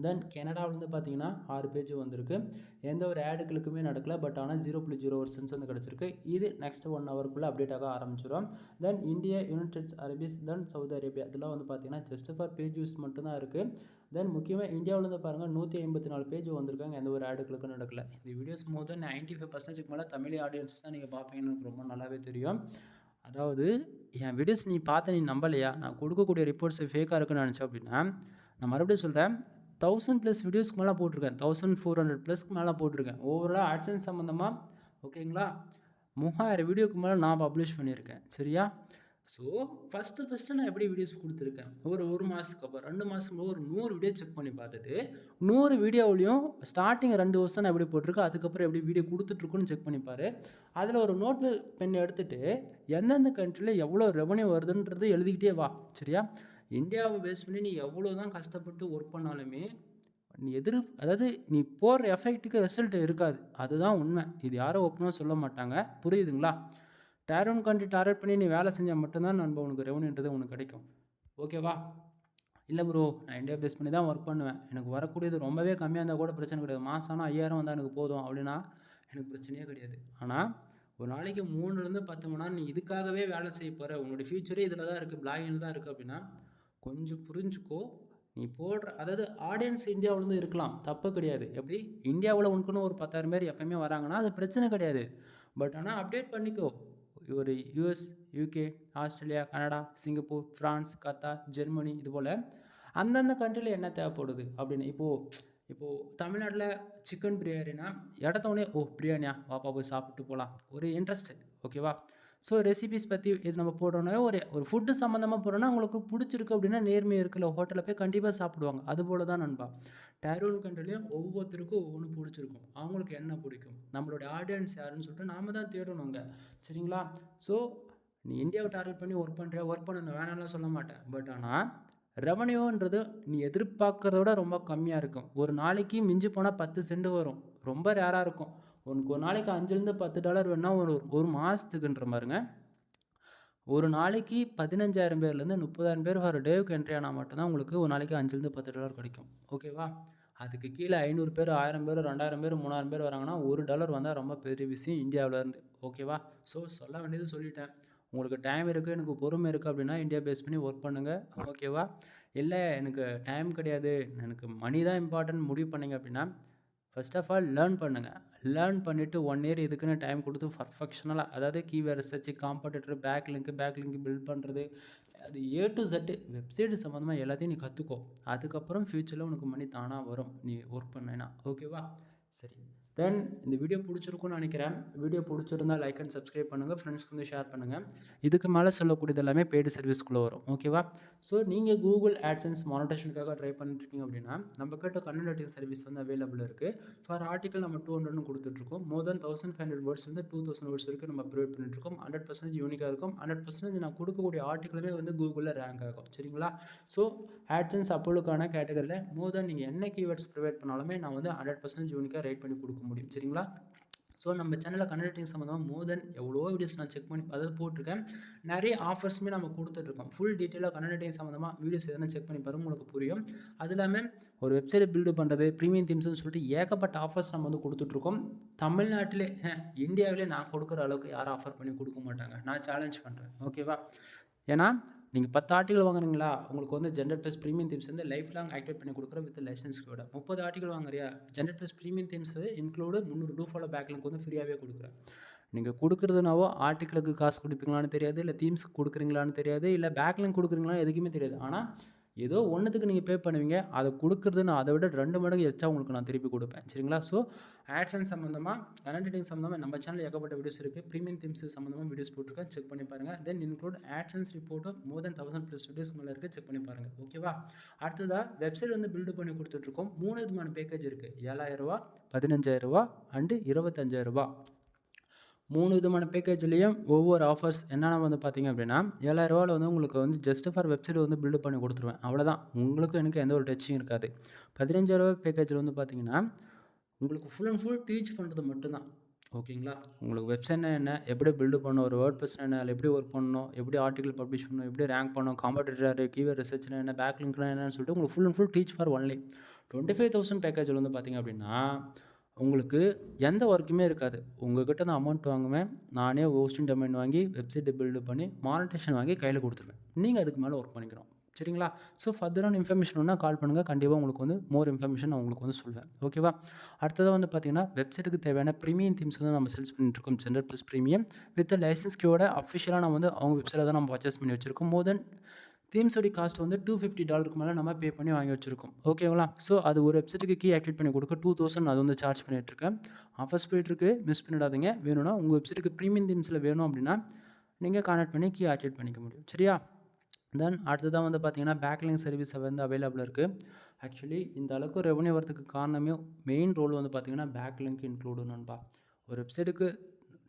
தென் கனடாவிலேருந்து பார்த்தீங்கன்னா 6 பேஜ் வந்திருக்கு. எந்த ஒரு ஆடுகளுக்குமே நடக்கல, பட் ஆனால் 0.01 சென்ஸ் வந்து கிடச்சிருக்கு. இது நெக்ஸ்ட் 1 ஹவருக்குள்ளே அப்டேட் ஆக ஆரம்பிச்சிடும். தென் இந்தியா, யுனைடெட் அரேபிஸ், தென் சவுதி அரேபியா, இதெல்லாம் வந்து பார்த்தீங்கன்னா ஜஸ்ட் ஃபார் பேஜ் யூஸ் மட்டும்தான் இருக்குது. தென் முக்கியமாக இந்தியாவிலேருந்து பாருங்கள் 154 பேஜ் வந்திருக்காங்க, எந்த ஒரு ஆடுகளுக்கும் நடக்கல. இந்த வீடியோஸ் மோர் தென் 95% மேலே தமிழ் ஆடியன்ஸ் தான் நீங்கள் பார்ப்பீங்கன்னு எனக்கு ரொம்ப நல்லாவே தெரியும். அதாவது என் வீடியோஸ் நீ பார்த்து நீ நம்பலையா, நான் கொடுக்கக்கூடிய ரிப்போர்ட்ஸ் ஃபேக்காக இருக்குன்னு நினச்சேன் அப்படின்னா, நான் மறுபடியும் சொல்கிறேன், 1000+ வீடியோஸ்க்கு மேலே போட்டிருக்கேன், 1400+ மேலே போட்டிருக்கேன். ஓவராலாக ஆட்சன்ஸ் சம்மந்தமாக, ஓகேங்களா, 3000 வீடியோக்கு மேலே நான் பப்ளிஷ் பண்ணியிருக்கேன். சரியா? ஸோ ஃபஸ்ட்டு நான் எப்படி வீடியோஸ் கொடுத்துருக்கேன், ஒரு மாதத்துக்கு அப்புறம் 2 மாதத்துக்கு ஒரு 100 வீடியோ செக் பண்ணி பார்த்துட்டு 100 வீடியோவிலையும் ஸ்டார்டிங் 2 வருஷம் நான் எப்படி போட்டிருக்கேன், அதுக்கப்புறம் எப்படி வீடியோ கொடுத்துட்ருக்குன்னு செக் பண்ணிப்பார். அதில் ஒரு நோட்டு பென் எடுத்துகிட்டு எந்தெந்த கண்ட்ரியில் எவ்வளோ ரெவன்யூ வருதுன்றது எழுதிக்கிட்டே வா. சரியா? இந்தியாவை பேஸ் பண்ணி நீ எவ்வளோ தான் கஷ்டப்பட்டு ஒர்க் பண்ணாலுமே நீ அதாவது நீ போடுற எஃபெக்ட்டுக்கு ரிசல்ட் இருக்காது, அதுதான் உண்மை. இது யாரும் ஓப்பனாக சொல்ல மாட்டாங்க, புரியுதுங்களா? டயர் 1 கண்ட்ரி டார்கெட் பண்ணி நீ வேலை செஞ்சால் மட்டும்தான் நம்ம உனக்கு ரெவன்யூன்றது உனக்கு கிடைக்கும், ஓகேவா? இல்லை ப்ரோ, நான் இந்தியா பேஸ் பண்ணி தான் ஒர்க் பண்ணுவேன், எனக்கு வரக்கூடியது ரொம்பவே கம்மியாக இருந்தால் கூட பிரச்சனை கிடையாது, மாதம் 5000 வந்தால் எனக்கு போதும் அப்படின்னா எனக்கு பிரச்சனையே கிடையாது. ஆனால் ஒரு நாளைக்கு 3லேருந்து 10 மணி நேரம் நீ இதுக்காகவே வேலை செய்ய போகிற, உன்னோட ஃபியூச்சரே இதில் தான் இருக்குது, பிளாகிங்கில் தான் இருக்குது அப்படின்னா கொஞ்சம் புரிஞ்சுக்கோ. நீ போடுற, அதாவது ஆடியன்ஸ் இந்தியாவிலேருந்து இருக்கலாம், தப்பு கிடையாது. எப்படி இந்தியாவில் உனக்குன்னு ஒரு 10,000 பேர் எப்போயுமே வராங்கன்னா அது பிரச்சனை கிடையாது. பட் ஆனால் அப்டேட் பண்ணிக்கோ. ஒரு US, UK, Australia, Canada, Singapore, France, Qatar, Germany, இது போல் அந்தந்த கண்ட்ரியில் என்ன தேவைப்படுது அப்படின்னு. இப்போது தமிழ்நாட்டில் சிக்கன் பிரியாணினா இடத்தோடனே பிரியாணியா வாப்பா போய் சாப்பிட்டு போகலாம், ஒரு இன்ட்ரெஸ்ட்டு, ஓகேவா? ஸோ ரெசிபிஸ் பற்றி இது நம்ம போடுறோன்னா ஒரு ஃபுட்டு சம்மந்தமாக போடுறோன்னா அவங்களுக்கு பிடிச்சிருக்கு அப்படின்னா நேர்மை இருக்குல்ல, ஹோட்டலில் போய் கண்டிப்பாக சாப்பிடுவாங்க. அதுபோல் தான் நண்பா, டயர் 1 கண்ட்ரிலையும் ஒவ்வொருத்தருக்கும் ஒவ்வொன்று பிடிச்சிருக்கும், அவங்களுக்கு என்ன பிடிக்கும், நம்மளுடைய ஆடியன்ஸ் யாருன்னு சொல்லிட்டு நாம் தான் தேடணுங்க. சரிங்களா? ஸோ நீ இந்தியாவை டார்கெட் பண்ணி ஒர்க் பண்ணுறியா, ஒர்க் பண்ண வேணாம்லாம் சொல்ல மாட்டேன். பட் ஆனால் ரெவன்யூன்றது நீ எதிர்பார்க்குறத விட ரொம்ப கம்மியாக இருக்கும். ஒரு நாளைக்கு மிஞ்சி போனால் 10 சென்ட் வரும், ரொம்ப ரேராக இருக்கும். உனக்கு ஒரு நாளைக்கு $5-10 வேணால் ஒரு மாதத்துக்குன்ற மாதிரிங்க. ஒரு நாளைக்கு 15,000 பேர்லேருந்து 30,000 பேர் ஒரு டேவுக்கு என்ட்ரி ஆனால் மட்டும்தான் உங்களுக்கு ஒரு நாளைக்கு $5-10 கிடைக்கும். ஓகேவா? அதுக்கு கீழே 500 பேர், 1000 பேர், 2000 பேர், 3000 பேர் வராங்கன்னா $1 வந்தால் ரொம்ப பெரிய விஷயம் இந்தியாவிலேருந்து. ஓகேவா? ஸோ சொல்ல வேண்டியது சொல்லிட்டேன். உங்களுக்கு டைம் இருக்குது, எனக்கு பொறுமை இருக்குது அப்படின்னா இந்தியா பேஸ் பண்ணி ஒர்க் பண்ணுங்கள். ஓகேவா? இல்லை எனக்கு டைம் கிடையாது, எனக்கு மணி தான் இம்பார்ட்டன்ட் முடிவு பண்ணிங்க அப்படின்னா ஃபர்ஸ்ட் ஆஃப் ஆல் லேர்ன் பண்ணுங்கள். லேர்ன் பண்ணிவிட்டு 1 இயர் இதுக்குன்னு டைம் கொடுத்து பர்ஃபெக்ஷனலாக, அதாவது keyword research, competitor, back link build பண்ணுறது, அது ஏ டு Z வெப்சைட் சம்மந்தமாக எல்லாத்தையும் நீ கற்றுக்கோ. அதுக்கப்புறம் ஃப்யூச்சரில் உனக்கு மணி தானாக வரும் நீ ஒர்க் பண்ணேன்னா. ஓகேவா? சரி, தென் இந்த வீடியோ பிடிச்சிருக்குன்னு நினைக்கிறேன். வீடியோ பிடிச்சிருந்தா லைக் அண்ட் சப்ஸ்கிரைப் பண்ணுங்கள், ஃப்ரெண்ட்ஸ்க்கு வந்து ஷேர் பண்ணுங்கள். இதுக்கு மேலே சொல்லக்கூடியது எல்லாமே பெய்டு சர்வீஸ்க்குள்ளே வரும். ஓகேவா? ஸோ நீங்கள் கூகுள் ஆட்சன்ஸ் மானிட்டேஷனுக்காக ட்ரை பண்ணிட்டுருக்கீங்க அப்படின்னா நம்மக்கிட்ட கண்டென்ட் ரைட்டிங் சர்வீஸ் வந்து அவைலபிள் இருக்குது. ஃபார் ஆர்டிக்கல் நம்ம 200 கொடுத்துட்ருக்கோம். மோர் தென் 1500 வேர்ட்ஸ் வந்து 2000 வேர்ட்ஸ் வரைக்கும் நம்ம ப்ரொவைட் பண்ணிட்டுருக்கோம். 100% யூனிக்காக இருக்கும். 100% நான் கொடுக்கக்கூடிய ஆர்டிக்கலுமே வந்து கூகுளில் ரேங்க் ஆகும். சரிங்களா? ஸோ ஆட்சன்ஸ் அப்போலுக்கான கேட்டகரியில் மோர் தென் நீங்கள் என்ன கீவேர்ட்ஸ் ப்ரொவைட் பண்ணாலுமே நான் வந்து 100% யூனிக்காக ரைட் பண்ணி கொடுக்க முடியும். சரிங்களா? ஸோ நம்ம சேனலில் கண்டென்ட் ரைட்டிங் சம்மந்தமாக மோர் தென் எவ்வளோ வீடியோஸ் நான் செக் பண்ணி அதாவது போட்டிருக்கேன். நிறைய ஆஃபர்ஸுமே நம்ம கொடுத்துட்ருக்கோம். ஃபுல் டீட்டெயிலாக கண்டென்ட் ரைட்டிங் சம்மந்தமாக வீடியோஸ் எதனா செக் பண்ணி பாருங்கள், உங்களுக்கு புரியும். அது இல்லாமல் ஒரு வெப்சைட் பில்டு பண்ணுறது, ப்ரீமியம் தீம்ஸ்னு சொல்லிட்டு ஏகப்பட்ட ஆஃபர்ஸ் நம்ம வந்து கொடுத்துட்ருக்கோம். தமிழ்நாட்டிலே இந்தியாவிலே நான் கொடுக்குற அளவுக்கு யாரும் ஆஃபர் பண்ணி கொடுக்க மாட்டாங்க. நான் சேலஞ்ச் பண்ணுறேன். ஓகேவா? ஏன்னா நீங்கள் 10 ஆர்டிகல் வாங்குறீங்களா, உங்களுக்கு வந்து ஜென்ரட் ப்ளஸ் ப்ரீமியம் தீம்ஸ் வந்து லைஃப் லாங் ஆக்டிவேட் பண்ணி கொடுக்குற வித் லைசன்ஸ்க்கோட. 30 ஆர்டிகல் வாங்குறியா, generate plus premium themes include 300 do follow backlink வந்து ஃப்ரீயாகவே கொடுக்குறேன். நீங்கள் கொடுக்குறதுனாவோ ஆர்டிக்கலுக்கு காசு கொடுப்பீங்களான்னு தெரியாது, இல்லை தீம்ஸுக்கு கொடுக்குறீங்களான்னு தெரியாது, இல்லை பேக்லிங்க் கொடுக்குறீங்களா எதுக்குமே தெரியாது. ஆனால் ஏதோ ஒன்றுத்துக்கு நீங்கள் பே பண்ணுவீங்க, அதை கொடுக்குறது நான் அதை விட 2 மடங்கு எக்ஸ்ட்ரா உங்களுக்கு நான் திருப்பி கொடுப்பேன். சரிங்களா? ஸோ ஆட்சன்ஸ் சம்மந்தமாக, கண்டென்ட் ரைட்டிங் சம்மந்தமாக நம்ம சேனல் ஏகப்பட்ட வீடியோஸ் இருக்குது. ப்ரீமியம் தீம்ஸ் சம்மந்தமாக வீடியோஸ் போட்டிருக்கேன், செக் பண்ணி பாருங்கள். தென் இன்க்ளூட் ஆட்சன்ஸ் ரிப்போர்ட்டும் மோர் தென் 1000+ வீடியோஸ் மேலே இருக்குது, செக் பண்ணி பாருங்கள். ஓகேவா? அடுத்ததாக வெப்சைட் வந்து பில்டு பண்ணி கொடுத்துட்ருக்கோம். 3 விதமான பேக்கேஜ் இருக்குது. 7000 15,000 அண்டு 25,000. 3 விதமான பேக்கேஜ்லேயும் ஒவ்வொரு ஆஃபர்ஸ் என்னென்ன வந்து பார்த்திங்க அப்படின்னா 7,000 வந்து உங்களுக்கு வந்து ஜஸ்ட் ஃபார் வெப்சைட் வந்து பில்டு பண்ணி கொடுத்துருவேன். அவ்வளோதான், உங்களுக்கு எனக்கு எந்த ஒரு டச்சும் இருக்காது. 15,000 பேக்கேஜில் வந்து பார்த்திங்கன்னா உங்களுக்கு ஃபுல் அண்ட் ஃபுல் டீச் பண்ணுறது மட்டும்தான். ஓகேங்களா? உங்களுக்கு வெப்சைட்னா என்ன, எப்படி பில்டு பண்ணணும், ஒரு வேர்ட் ப்ரெஸ் என்ன, எப்படி ஒர்க் பண்ணணும், எப்படி ஆர்டிகல் பப்ளிஷ் பண்ணணும், எப்படி ரேங்க் பண்ணணும், காம்படிட்டர் கீவேர்ட் ரிசர்ச்னா என்ன, பேக் லிங்க்னா என்னன்னு சொல்லிட்டு உங்களுக்கு full and full teach for only. 25,000 பேக்கேஜில் வந்து பார்த்திங்க அப்படின்னா உங்களுக்கு எந்த ஒர்க்குமே இருக்காது. உங்கள்கிட்ட நான் அமௌண்ட் வாங்குவேன், நானே ஹோஸ்டிங் டொமைன் வாங்கி வெப்சைட்டை பில்டு பண்ணி மானிட்டேஷன் வாங்கி கையில் கொடுத்துருவேன். நீங்கள் அதுக்கு மேலே ஒர்க் பண்ணிக்கணும். சரிங்களா? ஸோ ஃபர்தரான இன்ஃபர்மேஷன் வேணால் கால் பண்ணுங்கள், கண்டிப்பாக உங்களுக்கு வந்து மோர் இன்ஃபர்மேஷன் நான் உங்களுக்கு வந்து சொல்லுவேன். ஓகேவா? அடுத்ததாக வந்து பார்த்திங்கன்னா வெப்சைட்டுக்கு தேவையான ப்ரீமியம் தீம்ஸ் வந்து நம்ம சேல்ஸ் பண்ணிட்டுருக்கோம். ஜென்ரட் ப்ளஸ் ப்ரீமியம் வித் லைசன்ஸ் கீயோட அஃபிஷியலாக நம்ம வந்து அவங்க வெப்சைட்டில் தான் நம்ம பர்ச்சேஸ் பண்ணி வச்சுருக்கோம். மோர் தென் தீம்ஸோடைய காஸ்ட் வந்து $250 மேலே நம்ம பே பண்ணி வாங்கி வச்சுருக்கோம். ஓகேங்களா? ஸோ அது ஒரு வெப்சைட்டுக்கு கீ ஆக்டிவேட் பண்ணி கொடுக்க 2000 அது வந்து சார்ஜ் பண்ணிகிட்ருக்கேன். ஆஃபர்ஸ் போயிட்டுருக்கு, மிஸ் பண்ணிடாதீங்க. வேணும்னா உங்கள் வெப்சைட்டுக்கு ப்ரீமியம் தீம்ஸில் வேணும் அப்படின்னா நீங்கள் கான்டாக்ட் பண்ணி கீ ஆக்டிவேட் பண்ணிக்க முடியும். சரியா? தென் அடுத்ததான் வந்து பார்த்திங்கன்னா பேக்லிங் சர்வீஸ் வந்து அவைலபிள் இருக்குது. ஆக்சுவலி இந்த அளவுக்கு ரெவன்யூ வரதுக்கு காரணமே மெயின் ரோல் வந்து பார்த்திங்கன்னா பேக்லிங்க் இன்க்ளூடுன்னுப்பா. ஒரு வெப்சைட்டுக்கு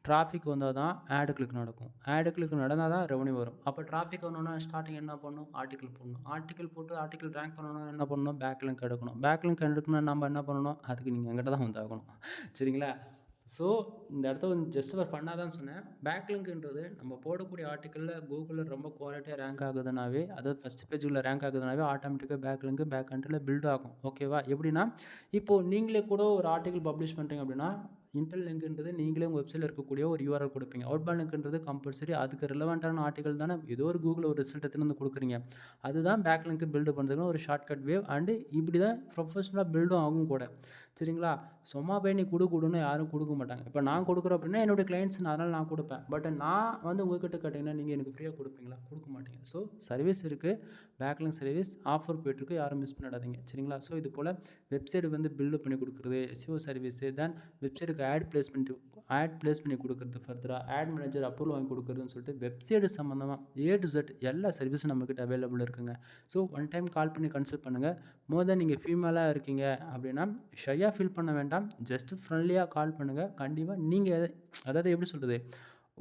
டிராஃபிக் வந்தால் தான் ஆடு கிளிக் நடக்கும், ஆடு கிளிக் நடந்தால் தான் ரெவன்யூ வரும். அப்போ டிராஃபிக் வரணும்னா ஸ்டார்டிங் என்ன பண்ணணும், ஆர்டிக்கல் போடணும், ஆர்டிக்கல் போட்டு ஆர்டிக்கல் ரேங்க் பண்ணணும்னா என்ன பண்ணணும், பேக்லிங்க் எடுக்கணும், பேக்லிங்க் எடுக்கணும்னா நம்ம என்ன பண்ணணும், அதுக்கு நீங்கள் எங்கிட்ட தான் வந்து ஆகணும். சரிங்களா? ஸோ இந்த இடத்த வந்து ஜஸ்ட் ஃபார் பண்ணால் தான் சொன்னேன். பேக்லிங்க்ன்றது நம்ம போடக்கூடிய ஆர்டிக்கலில் கூகுளில் ரொம்ப குவாலிட்டியாக ரேங்க் ஆகுதுனாவே, அதாவது ஃபஸ்ட் பேஜில் ரேங்க் ஆகுதுனாவே ஆட்டோமேட்டிக்காக பேக்லிங்க்கு பேக் கண்ட்ரில் பில்ட் ஆகும். ஓகேவா? எப்படின்னா இப்போது நீங்களே கூட ஒரு ஆர்டிக்கல் பப்ளிஷ் பண்ணுறீங்க அப்படின்னா இன்டெல் லிங்க்ன்றது நீங்களே உங்கள் வெப்சைட்டில் இருக்கக்கூடிய ஒரு URL கொடுப்பீங்க. அவுட்பாண்ட் லிங்க்ன்றது கம்பல்சரி அதுக்கு ரிலவெண்ட்டான ஆர்டிக்கல் தானே ஏதோ ஒரு கூகுளில் ஒரு ரிசல்ட் எடுத்துன்னு வந்து கொடுக்குறீங்க. அதுதான் பேக் லிங்க் பில்டு பண்ணுறதுக்கு ஒரு ஷார்ட்கட் வேவ். அண்டு இப்படி தான் ப்ரொஃபஷனலாக பில்டும் ஆகும் கூட. சரிங்களா? சும்மா போய் நீ கொடுன்னு யாரும் கொடுக்க மாட்டாங்க. இப்போ நான் கொடுக்குறேன் அப்படின்னா என்னுடைய கிளைண்ட்ஸ் அதனால் நான் கொடுப்பேன். பட் நான் வந்து உங்கள்கிட்ட கேட்டிங்கன்னா நீங்கள் எனக்கு ஃப்ரீயாக கொடுப்பீங்களா? கொடுக்க மாட்டீங்க. ஸோ சர்வீஸ் இருக்குது, பேக்லிங்க் சர்வீஸ் ஆஃபர் போய்ட்டுருக்கு, யாரும் மிஸ் பண்ணிடாதீங்க. சரிங்களா? ஸோ இது போல் வெப்சைட் வந்து பில்டு பண்ணி கொடுக்குறது, SEO சர்வீஸு, தென் வெப்சைட்டுக்கு ஆட் ப்ளேஸ் பண்ணி கொடுக்குறது, ஃபர்தராக ஆட் மேனேஜர் அப்ரூவல் வாங்கி கொடுக்குறதுன்னு சொல்லிட்டு வெப்சைட்டு சம்மந்தமாக A to Z எல்லா சர்வீஸும் நம்மக்கிட்ட அவைலபிள் இருக்குங்க. ஸோ ஒன் டைம் கால் பண்ணி கன்சல்ட் பண்ணுங்கள். மோர் தென் நீங்கள் ஃபீமேலாக இருக்கீங்க அப்படின்னா ஷையாக ஃபீல் பண்ண வேண்டாம், ஜஸ்ட் ஃப்ரெண்ட்லியாக கால் பண்ணுங்கள். கண்டிப்பாக நீங்கள் அதாவது எப்படி சொல்கிறது,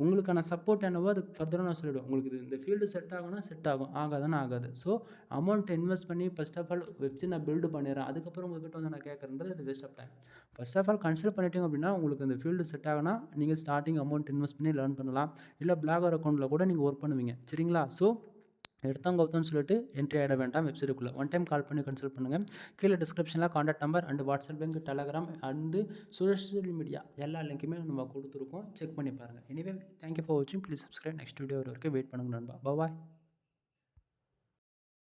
உங்களுக்கான சப்போர்ட் என்னவோ அதுக்கு ஃபர்தராக நான் சொல்லிவிடுவேன். உங்களுக்கு இந்த ஃபீல்டு செட் ஆகும்னா செட் ஆகும், ஆகாதுன்னா ஆகாது. ஸோ அமௌண்ட் இன்வெஸ்ட் பண்ணி ஃபர்ஸ்ட் ஆஃப் ஆல் வெப்சைட் நான் பில்டு பண்ணிடுறேன், அதுக்கப்புறம் உங்ககிட்ட வந்து நான் கேட்குறேன்றது இது waste of time. First of all consider பண்ணிட்டீங்க அப்படின்னா உங்களுக்கு இந்த ஃபீல்டு செட் ஆகுனா நீங்கள் ஸ்டார்டிங் அமௌண்ட் இன்வெஸ்ட் பண்ணி லேர்ன் பண்ணலாம். இல்லை பிளாகர் அக்கௌண்ட்டில் கூட நீங்கள் ஒர்க் பண்ணுவீங்க. சரிங்களா? ஸோ எடுத்தவங்க கவுத்தோன்னு சொல்லிட்டு என்ட்ரி ஆகிட வேண்டாம் வெப்சைட்டுக்குள்ளே. ஒன் டைம் கால் பண்ணி கன்சல்ட் பண்ணுங்கள். கீழே டிஸ்கிரிப்ஷனில் contact number and WhatsApp link, Telegram and social media எல்லா லிங்க்குமே நம்ம கொடுத்துருக்கோம். செக் பண்ணி பாருங்கள். எனிவே தேங்க்யூ ஃபார் வாட்சிங். Please subscribe. நெக்ஸ்ட் வீடியோ வரைக்கும் வெயிட் பண்ணுங்கள் நண்பா. பாய்.